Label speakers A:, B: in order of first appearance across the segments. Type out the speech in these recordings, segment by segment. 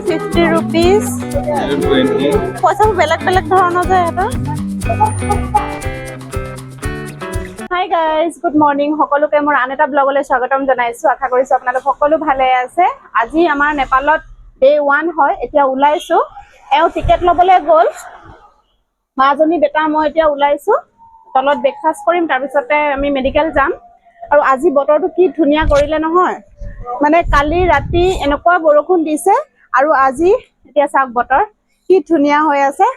A: 50 rupees. পইচাবোৰ বেলেগ বেলেগ ধৰণৰ যে এটা। Hi guys, good morning. সকলোকে মোৰ আন এটা ব্লগলৈ স্বাগতম জনাইছোঁ। আশা কৰিছোঁ আপোনালোক সকলো ভালে আছে। আজি আমাৰ নেপালত ডে 1 হয়। এতিয়া ওলাইছোঁ, এওঁ টিকেট ল'বলৈ গ'ল। মাজনী বেটা মই এতিয়া ওলাইছোঁ, তলত ব্ৰেকফাষ্ট কৰিম, তাৰপিছতে আমি মেডিকেল যাম। আৰু আজি বতৰটো কি ধুনীয়া কৰিলে নহয়, মানে কালি ৰাতি এনেকুৱা বৰষুণ দিছে আৰু আজি এতিয়া চাওক বতৰ কি ধুনীয়া হৈ আছে।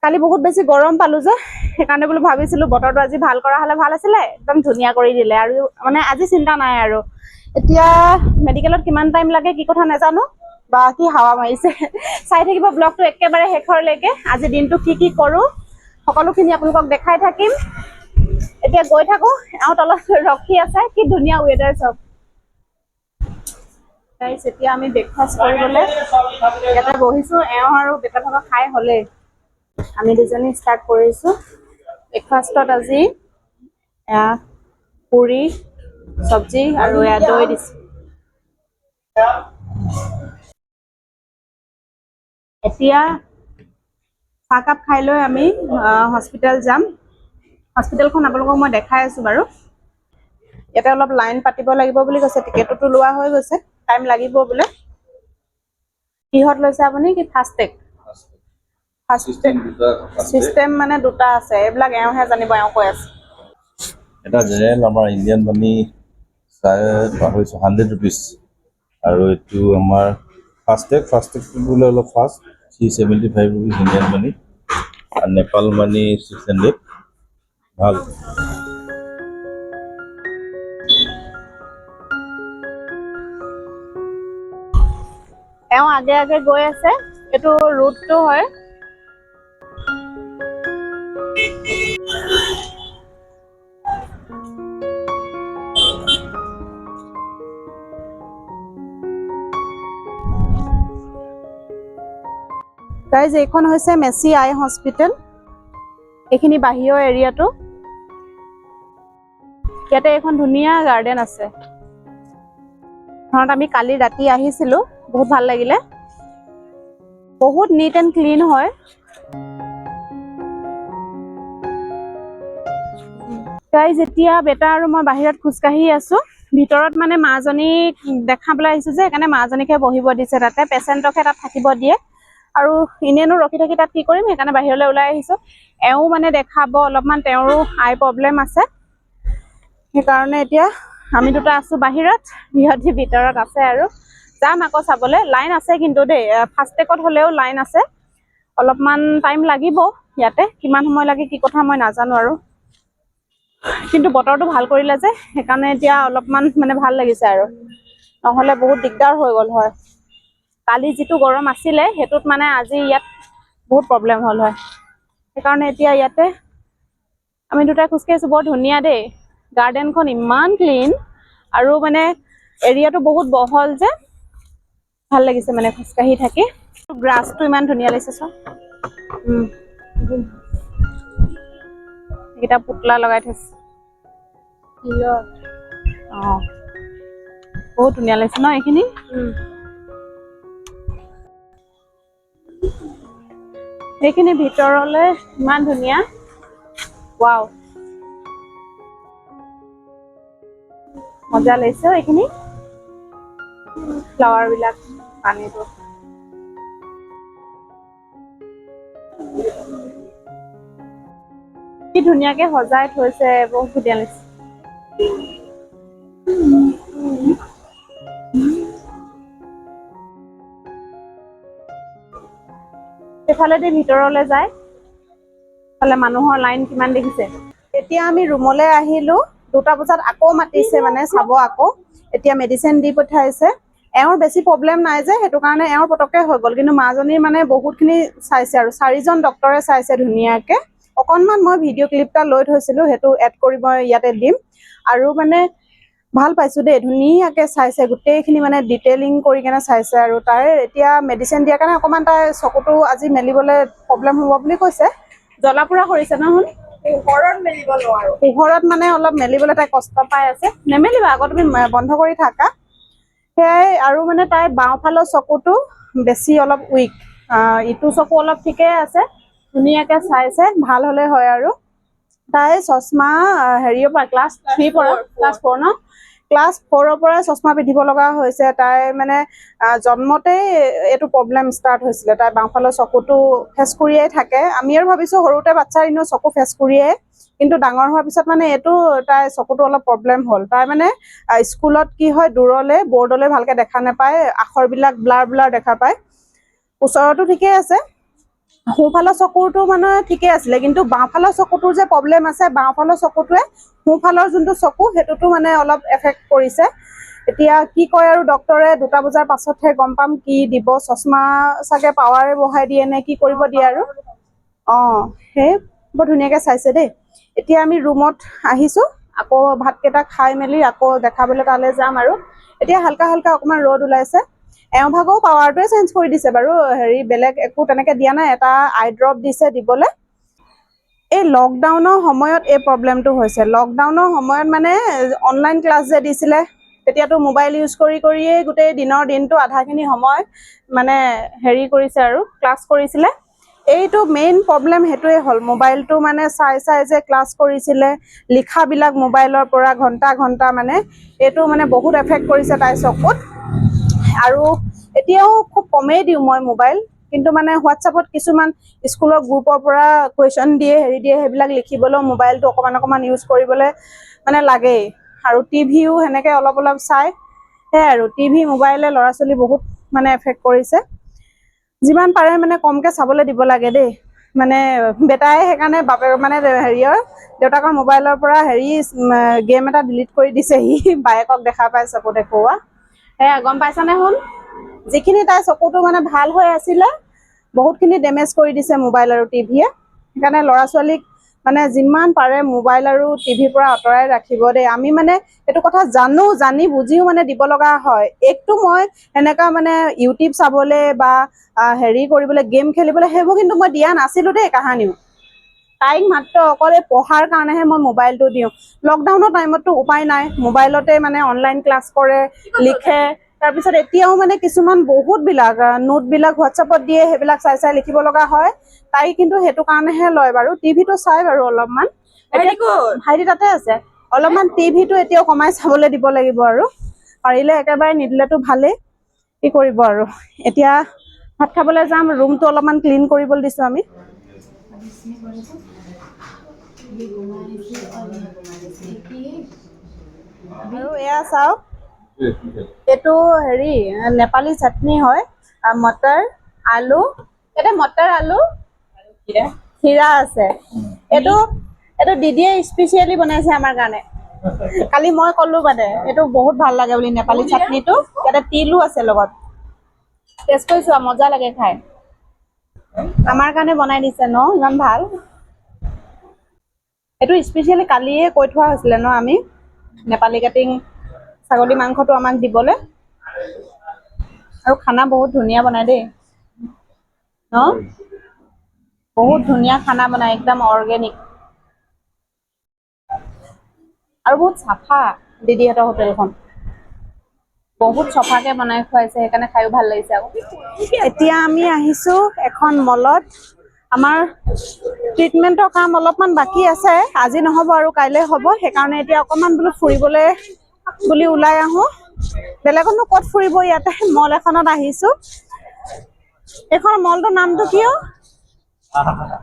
A: কালি বহুত বেছি গৰম পালোঁ যে, সেইকাৰণে বোলো ভাবিছিলোঁ বতৰটো আজি ভাল কৰা হ'লে ভাল আছিলে। একদম ধুনীয়া কৰি দিলে আৰু মানে আজি চিন্তা নাই আৰু। এতিয়া মেডিকেলত কিমান টাইম লাগে কি কথা নাজানো, বা কি হাৱা মাৰিছে। চাই থাকিব ব্লগটো একেবাৰে শেষৰলৈকে। আজি দিনটো কি কি কৰোঁ সকলোখিনি আপোনালোকক দেখাই থাকিম। এতিয়া গৈ থাকোঁ, এওঁ তলত ৰখি আছে। কি ধুনীয়া ৱেডাৰ চাওক। এতিয়া আমি ব্ৰেকফাষ্ট কৰিবলৈ ইয়াতে বহিছোঁ। এওঁ আৰু বেটা ভাগৰ খাই হ'লেই, আমি দুজনী ষ্টাৰ্ট কৰিছোঁ ব্ৰেকফাষ্টত। আজি এয়া পুৰি চব্জি আৰু এয়া দৈ দিছোঁ। এতিয়া চাহকাপ খাই লৈ আমি হস্পিটেল যাম। হস্পিটেলখন আপোনালোকক মই দেখাই আছোঁ বাৰু। ইয়াতে অলপ লাইন পাতিব লাগিব বুলি কৈছে, টিকেটতো লোৱা হৈ গৈছে, টাইম লাগিব বোলে। কিহত লৈছে আপুনি? কি ফাষ্টেগ? চিষ্টেম মানে দুটা আছে, এইবিলাক এওঁহে জানিব, এওঁ কৈ আছে।
B: এটা জেনেৰেল আমাৰ ইণ্ডিয়ান মানি 100 rupees, আৰু এইটো আমাৰ ফাষ্টেগটো বোলে অলপ ফাষ্ট 375 rupees ইণ্ডিয়ান মানি, আৰু নেপাল মানি 600 ভাল।
A: এওঁ আগে আগে গৈ আছে, এইটো ৰুটটো হয়। গাইজ, এইখন হৈছে মেচি আই হস্পিটেল। এইখিনি বাহিৰৰ এৰিয়াটো। ইয়াতে এখন ধুনীয়া গাৰ্ডেন আছে। ঘৰত আমি কালি ৰাতি আহিছিলোঁ, বহুত ভাল লাগিলে। বহুত নিট এণ্ড ক্লিন হয়। গাইজ, এতিয়া বেটা আৰু মই বাহিৰত খোজকাঢ়ি আছোঁ। ভিতৰত মানে মাজনীক দেখাবলৈ আহিছোঁ যে, সেইকাৰণে মাজনীকে বহিব দিছে। তাতে পেচেণ্টকহে তাত থাকিব দিয়ে, আৰু এনেনো ৰখি থাকি তাত কি কৰিম, সেইকাৰণে বাহিৰলৈ ওলাই আহিছোঁ। এওঁ মানে দেখাব অলপমান, তেওঁৰো আই প্ৰব্লেম আছে। সেইকাৰণে এতিয়া আমি দুটা আছোঁ বাহিৰত, সিহঁতি ভিতৰত আছে। আৰু যাম আকৌ চাবলৈ। লাইন আছে কিন্তু দেই, ফাষ্টেগত হ'লেও লাইন আছে। অলপমান টাইম লাগিব ইয়াতে, কিমান সময় লাগে কি কথা মই নাজানো আৰু। কিন্তু বতৰটো ভাল কৰিলে যে, সেইকাৰণে এতিয়া অলপমান মানে ভাল লাগিছে আৰু, নহ'লে বহুত দিগদাৰ হৈ গ'ল হয়। কালি যিটো গৰম আছিলে, সেইটোত মানে আজি ইয়াত বহুত প্ৰব্লেম হ'ল হয়। সেইকাৰণে এতিয়া ইয়াতে আমি দুটাই খোজকাঢ়িছোঁ। বৰ ধুনীয়া দেই, গাৰ্ডেনখন ইমান ক্লিন, আৰু মানে এৰিয়াটো বহুত বহল যে, ভাল লাগিছে মানে খোজকাঢ়ি থাকি। গ্ৰাছটো ইমান ধুনীয়া লাগিছে চোৱা। এইকেইটা পুতলা লগাই থৈছে। অঁ, বহুত ধুনীয়া লাগিছে ন এইখিনি। সেইখিনি ভিতৰলৈ ইমান ধুনীয়া। ৱাও, মজা লাগিছে এইখিনি। ফ্লাৱাৰ বিলাক, পানীটো কি ধুনীয়াকে সজাই থৈছে, বহুত ধুনীয়া লাগিছে। সেইফালেদি ভিতৰলৈ যায়, ফালে মানুহৰ লাইন কিমান দেখিছে। এতিয়া আমি ৰুমলৈ আহিলোঁ। 2টা বজাত আকৌ মাতিছে মানে চাব আকৌ। এতিয়া মেডিচিন দি পঠাইছে। এওঁৰ বেছি প্ৰব্লেম নাই যে, সেইটো কাৰণে এওঁৰ পতককৈ হৈ গ'ল। কিন্তু মাজনীৰ মানে বহুতখিনি চাইছে, আৰু 4জন ডক্তৰে চাইছে ধুনীয়াকে। অকণমান মই ভিডিঅ' ক্লিপ এটা লৈ থৈছিলোঁ, সেইটো এড কৰি মই ইয়াতে দিম। আৰু মানে ভাল পাইছোঁ দেই, ধুনীয়াকে চাইছে গোটেইখিনি, মানে ডিটেইলিং কৰি কেনে চাইছে। আৰু তাই এতিয়া মেডিচিন দিয়াৰ কাৰণে অকণমান তাই চকুটো আজি মেলিবলৈ প্ৰব্লেম হ'ব বুলি কৈছে। জ্বলা পোৰা কৰিছে নহয়, পোহৰত মেলিব নোৱাৰো। পোহৰত মানে অলপ মেলিবলৈ তাই কষ্ট পাই আছে। নেমেলিবা আকৌ, তুমি বন্ধ কৰি থাকা। সেয়াই। আৰু মানে তাই বাওঁফালৰ চকুটো বেছি অলপ উইক। ইটো চকু অলপ ঠিকে আছে, ধুনীয়াকে চাইছে, ভাল হলে হয় আৰু। তাই চশমা হেৰিৰ পৰা ক্লাছ 3 পৰা ক্লাছ 4 ন, ক্লাছ 4ৰ পৰা চশমা পিন্ধিব লগা হৈছে। তাই মানে জন্মতেই এইটো প্ৰব্লেম ষ্টাৰ্ট হৈছিলে। তাই বাওঁফালৰ চকুটো ফেচ কৰিয়েই থাকে। আমি আৰু ভাবিছো সৰুতে বাচ্ছাৰ এনেও চকু ফেচ কৰিয়ে, কিন্তু ডাঙৰ হোৱাৰ পিছত মানে এইটো তাই চকুটো অলপ প্ৰব্লেম হ'ল। তাই মানে স্কুলত কি হয়, দূৰলে বৰ্ডলৈ ভালকে দেখা নাপায়, আখৰবিলাক ব্লাৰ ব্লাৰ দেখা পায়। ওচৰতো ঠিকে আছে, সোঁফালৰ চকুটো মানে ঠিকে আছিলে, কিন্তু বাওঁফালৰ চকুটোৰ যে প্ৰব্লেম আছে, বাওঁফালৰ চকুটোৱে সোঁফালৰ যোনটো চকু সেইটোতো মানে অলপ এফেক্ট কৰিছে। এতিয়া কি কয় আৰু ডক্তৰে 2টা বজাৰ পাছতহে গম পাম কি দিব। চশমা চাগে পাৱাৰে বঢ়াই দিয়ে নে কি কৰিব দিয়ে আৰু। সেই বৰ ধুনীয়াকে চাইছে দেই। এতিয়া আমি ৰুমত আহিছো, আকৌ ভাতকেইটা খাই মেলি আকৌ দেখাবলৈ তালৈ যাম আৰু। এতিয়া হালকা হালকা অকণমান ৰ'দ ওলাইছে। এওঁ ভাগৰ পাৱাৰটোৱে চেঞ্জ কৰি দিছে বাৰু, হেৰি বেলেগ একো তেনেকে দিয়া নাই। এটা আই ড্ৰপ দিছে দিবলৈ। এই লকডাউনৰ সময়ত এই প্ৰব্লেমটো হৈছে। লকডাউনৰ সময়ত মানে অনলাইন ক্লাছ যে দিছিলে, তেতিয়াতো মোবাইল ইউজ কৰিয়েই গোটেই দিনৰ দিনটো আধাখিনি সময় মানে হেৰি কৰিছে আৰু ক্লাছ কৰিছিলে। এইটো মেইন প্ৰব্লেম সেইটোৱে হ'ল, মোবাইলটো মানে চাই চাই যে ক্লাছ কৰিছিলে, লিখাবিলাক মোবাইলৰ পৰা ঘণ্টা ঘণ্টা মানে এইটো মানে বহুত এফেক্ট কৰিছে তাইৰ চকুত। আৰু এতিয়াও খুব কমেই দিওঁ মই মোবাইল, কিন্তু মানে হোৱাটছআপত কিছুমান স্কুলৰ গ্ৰুপৰ পৰা কুৱেশ্যন দিয়ে, হেৰি দিয়ে, সেইবিলাক লিখিবলৈও মোবাইলটো অকণমান অকণমান ইউজ কৰিবলৈ মানে লাগেই। আৰু টিভিও সেনেকৈ অলপ অলপ চাই। সেয়াই আৰু টিভি মোবাইলে ল'ৰা ছোৱালী বহুত মানে এফেক্ট কৰিছে। যিমান পাৰে মানে কমকৈ চাবলৈ দিব লাগে দেই। মানে বেটাই সেইকাৰণে মানে হেৰিয়ৰ দেউতাকৰ মোবাইলৰ পৰা গেম এটা ডিলিট কৰি দিছে, সি বায়েকক দেখা পাই চকু দেখুওৱা। সেয়া গম পাইছানে শুন, যিখিনি তাই চকুটো মানে ভাল হৈ আছিলে বহুতখিনি ডেমেজ কৰি দিছে মোবাইল আৰু টিভিয়ে। সেইকাৰণে ল'ৰা ছোৱালীক মানে যিমান পাৰে মোবাইল আৰু টিভিৰ পৰা আঁতৰাই ৰাখিব দেই। আমি মানে এইটো কথা জানি বুজিও মানে দিব লগা হয়। একটো মই এনেকুৱা মানে ইউটিউব চাবলৈ বা হেৰি কৰিবলৈ, গেম খেলিবলৈ, সেইবোৰ কিন্তু মই দিয়া নাছিলো দেই কাহানিও। তাইক মাত্ৰ অকল পঢ়াৰ কাৰণেহে মই মোবাইলটো দিওঁ। লকডাউনৰ টাইমততো উপায় নাই, মোবাইলতে মানে অনলাইন ক্লাছ কৰে, লিখে। তাৰপিছত এতিয়াও মানে কিছুমান বহুতবিলাক নোটবিলাক হোৱাটছআপত দিয়ে, সেইবিলাক চাই চাই লিখিব লগা হয়। তাই কিন্তু সেইটো কাৰণেহে লয় বাৰু। টিভিটো চাই বাৰু অলপমান, ভাইটি তাতে আছে। অলপমান টিভিটো এতিয়াও কমাই চাবলৈ দিব লাগিব আৰু, পাৰিলে একেবাৰে নিদিলেতো ভালেই। কি কৰিব আৰু। এতিয়া ভাত খাবলৈ যাম, ৰুমটো অলপমান ক্লিন কৰিবলৈ দিছোঁ আমি। আৰু এয়া চাওক, এইটো হেৰি নেপালী চাটনি হয়, মটৰ আলু, এটা মটৰ আলু খিৰা আছে। এইটো দিদিয়ে স্পেচিয়েলি বনাইছে আমাৰ কাৰণে। কালি মই ক'লো মানে এইটো বহুত ভাল লাগে বুলি, নেপালী চাটনিটো। ইয়াতে তিলো আছে লগত। টেষ্ট কৰি চোৱা, মজা লাগে খাই। আমাৰ কাৰণে বনাই দিছে ন, ইমান ভাল। এইটো স্পেচিয়েলি কালিয়ে কৈ থোৱা হৈছিলে ন আমি, নেপালী কাটিং ছাগলী মাংসটো আমাক দিবলৈ। আৰু খানা বহুত ধুনীয়া বনাই দেই ন, বহুত ধুনীয়া খানা বনাই, একদম অৰ্গেনিক। আৰু বহুত চাফা দিদিহঁতৰ হোটেলখন, বহুত চফাকে বনাই খুৱাইছে, সেইকাৰণে খাইও ভাল লাগিছে আকৌ। এতিয়া আমি আহিছো এখন মলত। আমাৰ ট্ৰিটমেণ্টৰ কাম অলপমান বাকী আছে, আজি নহ'ব আৰু কাইলৈ হ'ব। সেইকাৰণে এতিয়া অকণমান বোলো ফুৰিবলৈ বুলি ওলাই আহো। বেলেগতনো ক'ত ফুৰিব, ইয়াতে মল এখনত আহিছো। এইখন মলটোৰ নামটো কি অ?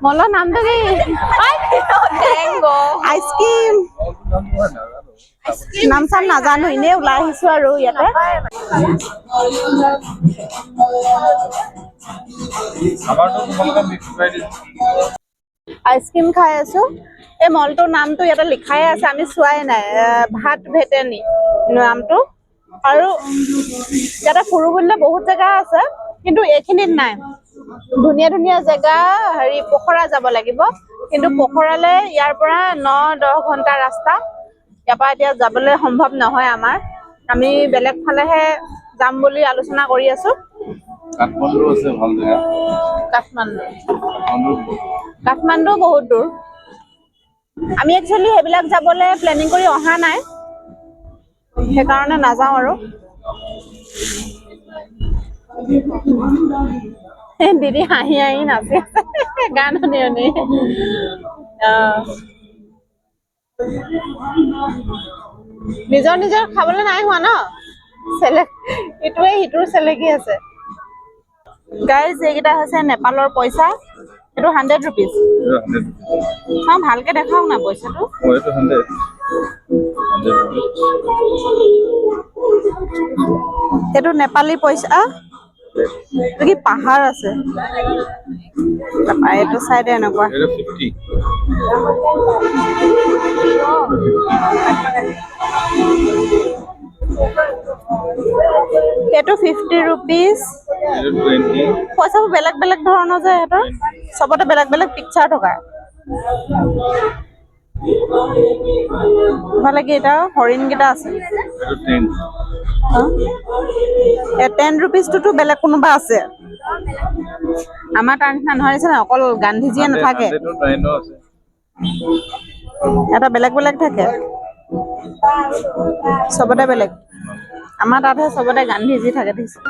A: মলৰ নামটো কি? আইচক্ৰীম নাম চাম নাজানো, এনেই ওলাই আহিছো আৰু ইয়াতে। আইচক্ৰীম খাই আছো। এই মলটোৰ নামটো ইয়াতে লিখাই আছে, আমি চোৱাই নাই। ভাত ভেটেনী নামটো। আৰু ইয়াতে ফুৰো বুলিলে বহুত জেগা আছে, কিন্তু এইখিনিত নাই। ধুনীয়া ধুনীয়া জেগা পখৰা যাব লাগিব, কিন্তু পখৰালে ইয়াৰ পৰা 9-10 ঘন্টা ৰাস্তা। ইয়াৰ পৰা এতিয়া যাবলৈ সম্ভৱ নহয় আমাৰ। আমি বেলেগ ফালেহে যাম বুলি আলোচনা কৰি আছো।
B: কাঠমাণ্ডু আছে ভাল জেগা।
A: কাঠমাণ্ডু বহুত দূৰ। আমি একচুৱেলি সেইবিলাক যাবলৈ প্লেনিং কৰি অহা নাই, সেইকাৰণে নাযাওঁ আৰু। দিদি হাঁহি হাঁহি নাচি আছে গান শুনি শুনি নিজৰ নিজৰ খাবলৈ নাই হোৱা ন ইটোৱে সিটোৰ চেলেকি আছে গাইজ এইকেইটা হৈছে নেপালৰ পইচা এইটো 100 ৰুপিজ ভালকে দেখাওক না পইচাটো
B: এইটো 100
A: এইটো নেপালী পইচা এইটো কি পাহাৰ আছে এইটো চাইডে এনেকুৱা
B: এটা 50
A: এইটো 50 ৰুপিজ
B: এটা 20
A: পইচাবোৰ বেলেগ বেলেগ ধৰণৰ যে সিহঁতৰ চবতে বেলেগ বেলেগ পিকচাৰ থকা ভালে কি এটা হৰিণ কেইটা আছে
B: এটা 10
A: 10 ৰুপিজটোতো বেলেগ কোনোবা আছে আমাৰ তাৰ নিচিনা নহয় নিচিনা অকল গান্ধীজীয়ে নাথাকে
B: এইটো 9 আছে
A: এটা বেলেগ বেলেগ থাকে চবতে বেলেগ আমাৰ তাতহে চবতে গান্ধীজী থাকে দেখিছে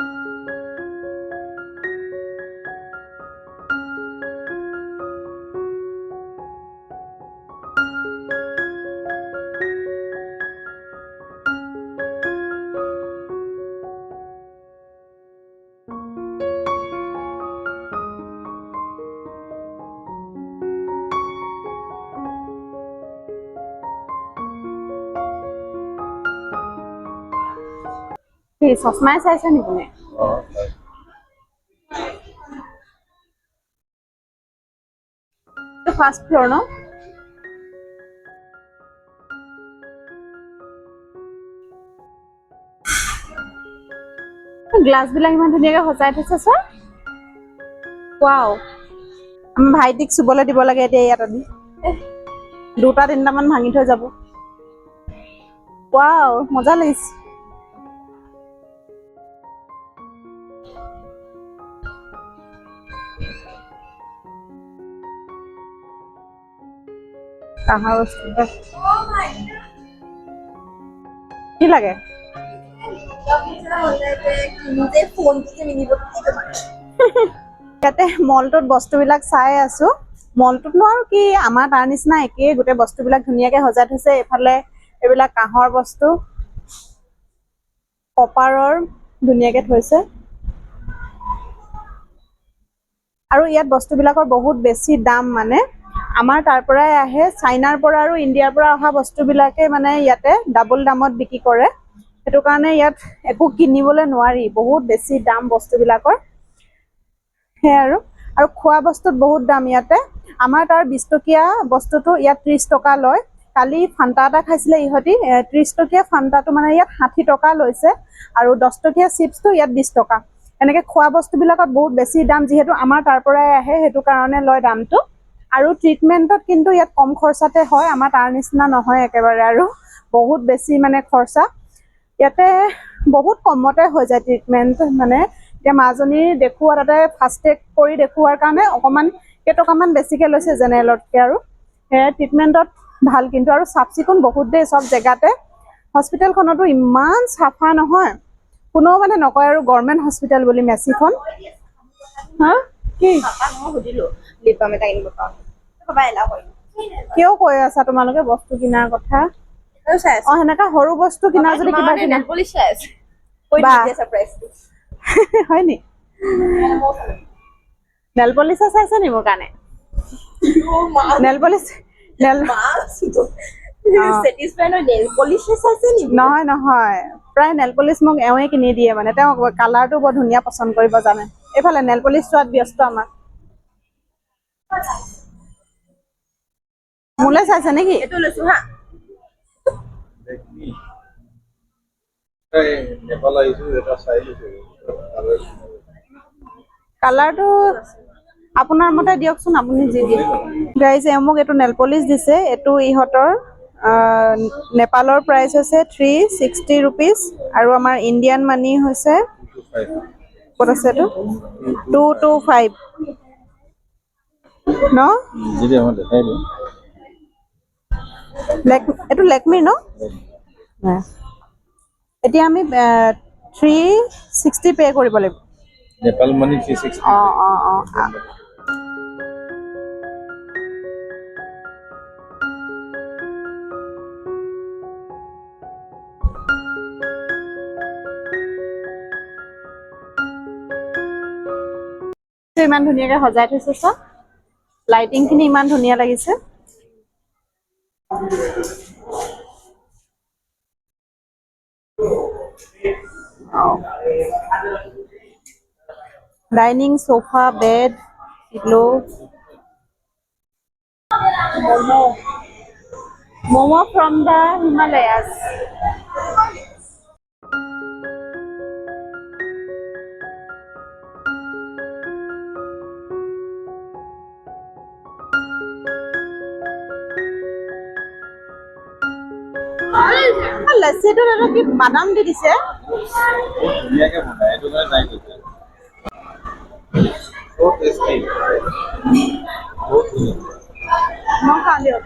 A: কি চশমাই চাইছে নি কোনে ফাৰ্ষ্ট ফ্লোৰ ন গ্লাছ বিলাক ইমান ধুনীয়াকে সজাই থৈছে চোৱা ৱাও আমাৰ ভাইটিক চুবলৈ দিব লাগে এতিয়া ইয়াত আনি দুটা তিনিটামান ভাঙি থৈ যাব ৱাও মজা লাগিছে কাঁহৰ বস্তু কি লাগে ইয়াতে মলটোত বস্তুবিলাক চাই আছো মলটোতনো আৰু কি আমাৰ তাৰ নিচিনা একেই গোটেই বস্তুবিলাক ধুনীয়াকে সজাই থৈছে এইফালে এইবিলাক কাঁহৰ বস্তু কপাৰৰ ধুনীয়াকে থৈছে আৰু ইয়াত বস্তুবিলাকৰ বহুত বেছি দাম মানে আমাৰ তাৰ পৰাই আহে চাইনাৰ পৰা আৰু ইণ্ডিয়াৰ পৰা অহা বস্তুবিলাকে মানে ইয়াতে ডাবল দামত বিক্ৰী কৰে সেইটো কাৰণে ইয়াত একো কিনিবলৈ নোৱাৰি বহুত বেছি দাম বস্তুবিলাকৰ সেয়া আৰু খোৱা বস্তুত বহুত দাম ইয়াতে আমাৰ তাৰ 20 টকীয়া বস্তুটো ইয়াত 30 টকা লয় কালি ফান্তা এটা খাইছিলে ইহঁতি 30 টকীয়া ফান্তাটো মানে ইয়াত 60 টকা লৈছে আৰু 10 টকীয়া চিপছটো ইয়াত 20 টকা এনেকে খোৱা বস্তুবিলাকত বহুত বেছি দাম যিহেতু আমাৰ তাৰ পৰাই আহে সেইটো কাৰণে লয় দামটো আৰু ট্ৰিটমেন্টত কিন্তু ইয়াত কম খৰচাতে হয় আমাৰ তাৰ নিচিনা নহয় একেবাৰে আৰু বহুত বেছি মানে খৰচা ইয়াতে বহুত কমতে হৈ যায় ট্ৰিটমেন্ট মানে এতিয়া মাজনীৰ দেখুৱা তাতে ফাৰ্ষ্ট টেক কৰি দেখুৱাৰ কাৰণে অকমান কেইটকামান বেছিকে লৈছে জেনেৰেলতকে আৰু সেই ট্ৰিটমেন্টত ভাল কিন্তু আৰু চাফচিকুণ বহুত দেই সব জেগাতে হস্পিটেলখনতো ইমান চাফা নহয় কোনো মানে নকয় আৰু গভৰ্ণমেণ্ট হস্পিটেল বুলি মেচিখন হা কি
C: সুধিলো লিপাম এটা কিনিব পাওঁ সবাই এলাও কৰিম
A: কিয় কৈ আছা তোমালোকে বস্তু কিনাৰ কথা সেনেকা সৰু বস্তু কিনা যদি কিবা কিনা হয় নি নেল পলিচে চাইছে নি মোৰ কাৰণে নেল পলিচ নহয় নহয় প্ৰায় নেল পলিচ মোক এওঁৱে কিনি দিয়ে মানে তেওঁ কালাৰটো বৰ ধুনীয়া পচন্দ কৰিব জানে এইফালে নেল পলিচ চোৱাত ব্যস্ত আমাৰ মোলে চাইছে নেকি
C: এইটো লৈছো হা
B: নেপাল আহিছো এটা চাই লৈছো
A: কালাৰটো আপোনাৰ মতে দিয়কচোন আপুনি যি দিয়ে গাইজ মোক এইটো নেল পলিচ দিছে এইটো ইহঁতৰ নেপালৰ প্ৰাইচ হৈছে 360 ৰুপিজ আৰু আমাৰ ইণ্ডিয়ান মানি হৈছে ক'ত আছে এইটো 225 ন
B: যদি আমাৰ দেখাই দিওঁ
A: এইটো লেকমিৰ ন এতিয়া আমি 360 পে' কৰিব লাগিব
B: নেপাল মানি 360
A: অ ইমান ধুনীয়াকে সজাই থৈছে চোৱা লাইটিং খিনি ইমান ধুনীয়া লাগিছে dining sofa bed pillow momo from the Himalayas লস্সিটো দাদা কি বাদাম দি দিছে
B: ধুনীয়াকে বনায় এইটো মানে নাই কৈছে so tasty বহুত ধুনীয়া
A: মই খাওঁ দিয়ক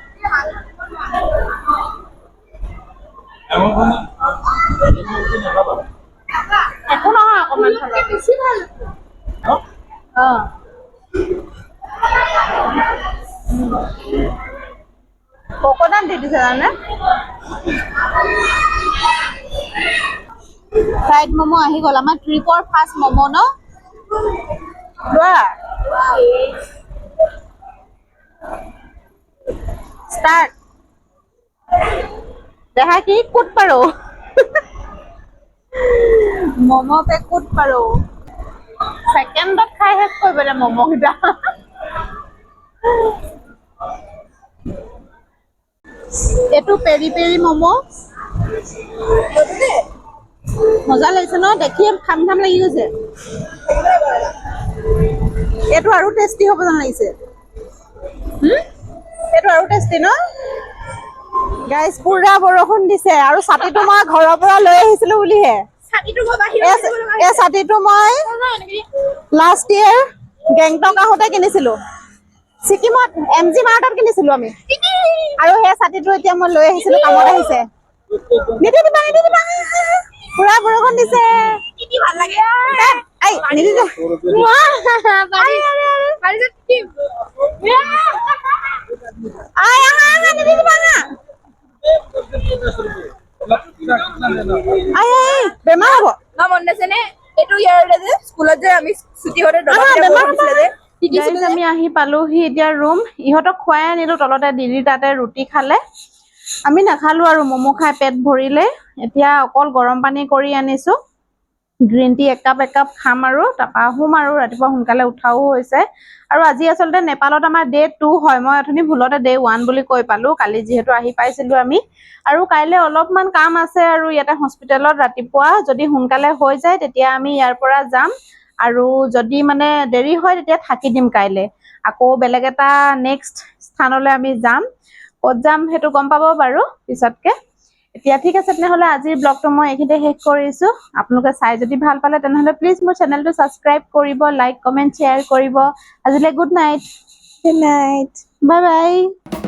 A: একো নহয় অকণমান খালে বেছি ভাল কোকোনাট দি দিছে জানে ফ্ৰাইড ম'ম' আহি গ'ল আমাৰ ট্ৰিপৰ ফাৰ্ষ্ট ম'ম' ন লোৱা ষ্টাৰ্ট দেখা কি কুট পাৰো ম'ম' পে কুট পাৰো ছেকেণ্ডত খাই শেষ কৰিব দে ম'ম' কেইটা এইটো পেৰি পেৰি ম'ম' মজা লাগিছে ন দেখিয়ে খাম খাম লাগি গৈছে এইটো আৰু টেষ্টি হ'ব যেন লাগিছে এইটো আৰু টেষ্টি ন গাইজ পুৰা বৰষুণ দিছে আৰু ছাতিটো মই ঘৰৰ পৰা লৈ আহিছিলো বুলিহে এই ছাতিটো মই লাষ্ট ইয়েৰ গেংটক আহোঁতে কিনিছিলো ছিকিমত MG মাৰ্টত কিনিছিলো আমি আৰু সেই ছাতিটো এতিয়া মই লৈ আহিছিলো কামত আহিছে নিদিবা পুৰা বৰষুণ দিছে ভাল লাগে নিদিবা বেমাৰ হ'ব
C: মন আছেনে এইটো ইয়াৰ যে স্কুলত যে আমি ছুটি হতে
A: আমি আহি পালোহি এতিয়া ৰুম ইহঁতক খুৱাই আনিলো তলতে দিদি তাতে ৰুটি খালে আমি নাখালো আৰু ম'ম' খাই পেট ভৰিলে এতিয়া অকল গৰম পানী কৰি আনিছো গ্ৰীণ টি একাপ খাম আৰু তাৰপা শুম আৰু ৰাতিপুৱা সোনকালে উঠাও হৈছে আৰু আজি আচলতে নেপালত আমাৰ ডে 2 হয় মই অথনি ভুলতে ডে 1 বুলি কৈ পালো কালি যিহেতু আহি পাইছিলো আমি আৰু কাইলে অলপমান কাম আছে আৰু ইয়াতে হস্পিটেলত ৰাতিপুৱা যদি সোনকালে হৈ যায় তেতিয়া আমি ইয়াৰ পৰা যাম আৰু যদি মানে দেৰি হয় তেতিয়া থাকি দিম কাইলে আকৌ বেলেগ এটা নেক্সট স্থানলৈ আমি যাম ক'ত যাম সেইটো গম পাব বাৰু পিছতকে এতিয়া ঠিক আছে তেনেহলে আজিৰ ব্লগটো মই এইখিনিতে শেষ কৰিছো আপোনালোকে চাই যদি ভাল পালে তেনেহলে প্লিজ মোৰ চেনেলটো সাবস্ক্ৰাইব কৰিব লাইক কমেন্ট শ্বেয়াৰ কৰিব আজিলৈ গুড নাইট বাই বাই